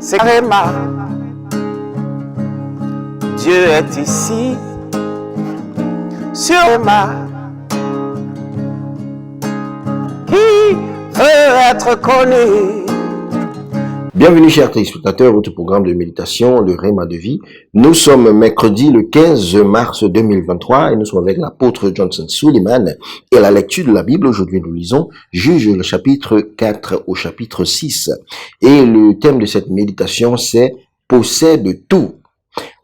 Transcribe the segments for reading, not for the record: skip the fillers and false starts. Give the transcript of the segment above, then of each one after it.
c'est Réma. Dieu est ici, sur Réma. Qui veut être connu? Bienvenue chers téléspectateurs, votre programme de méditation, le Réma de vie. Nous sommes mercredi le 15 mars 2023 et nous sommes avec l'apôtre Johnson Suleiman et la lecture de la Bible. Aujourd'hui nous lisons Juge le chapitre 4 au chapitre 6 et le thème de cette méditation c'est « Possède tout ».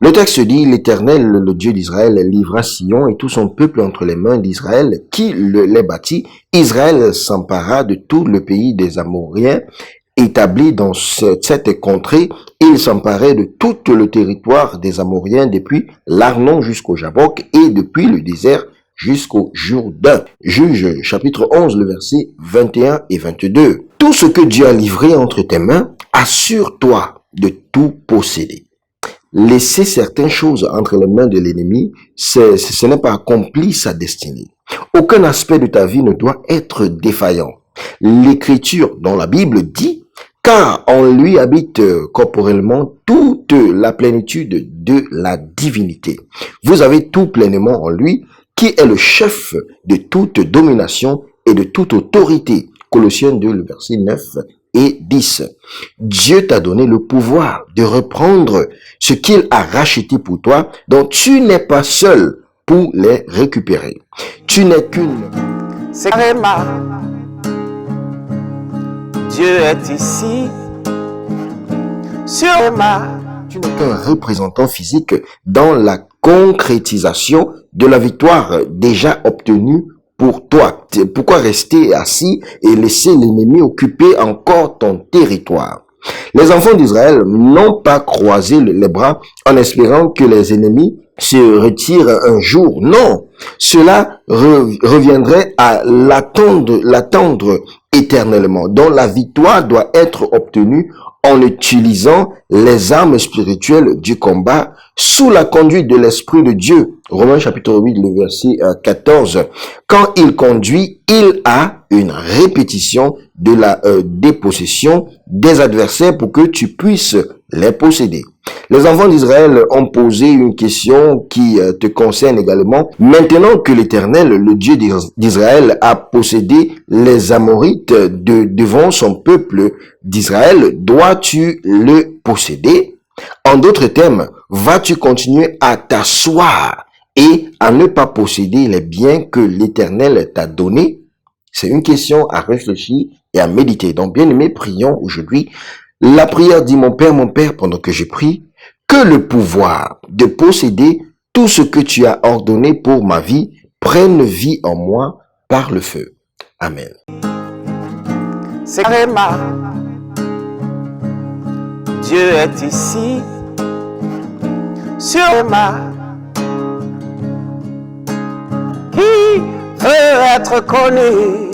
Le texte dit « L'Éternel, le Dieu d'Israël, livra Sion et tout son peuple entre les mains d'Israël qui les bâtit. Israël s'empara de tout le pays des Amoriens. Établi dans cette contrée, il s'emparait de tout le territoire des Amoriens depuis l'Arnon jusqu'au Jabbok et depuis le désert jusqu'au Jourdain. Juge chapitre 11, le verset 21 et 22. Tout ce que Dieu a livré entre tes mains, assure-toi de tout posséder. Laisser certaines choses entre les mains de l'ennemi, ce n'est pas accomplir sa destinée. Aucun aspect de ta vie ne doit être défaillant. L'Écriture dans la Bible dit car en lui habite corporellement toute la plénitude de la divinité. Vous avez tout pleinement en lui, qui est le chef de toute domination et de toute autorité. Colossiens 2, le verset 9 et 10. Dieu t'a donné le pouvoir de reprendre ce qu'il a racheté pour toi, dont tu n'es pas seul pour les récupérer. Tu n'es qu'une... C'est Réma. Dieu est ici, sur Réma. Tu n'es qu'un représentant physique dans la concrétisation de la victoire déjà obtenue pour toi. Pourquoi rester assis et laisser l'ennemi occuper encore ton territoire? Les enfants d'Israël n'ont pas croisé les bras en espérant que les ennemis se retirent un jour. Non, cela reviendrait à l'attendre éternellement, dont la victoire doit être obtenue en utilisant les armes spirituelles du combat sous la conduite de l'Esprit de Dieu. Romains chapitre 8, le verset 14. Quand il conduit, il a une répétition de la dépossession des adversaires pour que tu puisses les posséder. Les enfants d'Israël ont posé une question qui te concerne également. Maintenant que l'Éternel, le Dieu d'Israël, a possédé les Amorites devant son peuple d'Israël, dois-tu le posséder? En d'autres termes, vas-tu continuer à t'asseoir et à ne pas posséder les biens que l'Éternel t'a donnés? C'est une question à réfléchir et à méditer. Donc, bien aimés, prions aujourd'hui. La prière dit, mon Père, pendant que je prie, que le pouvoir de posséder tout ce que tu as ordonné pour ma vie prenne vie en moi par le feu. Amen. C'est Réma. Dieu est ici, sur Réma. Qui veut être connu?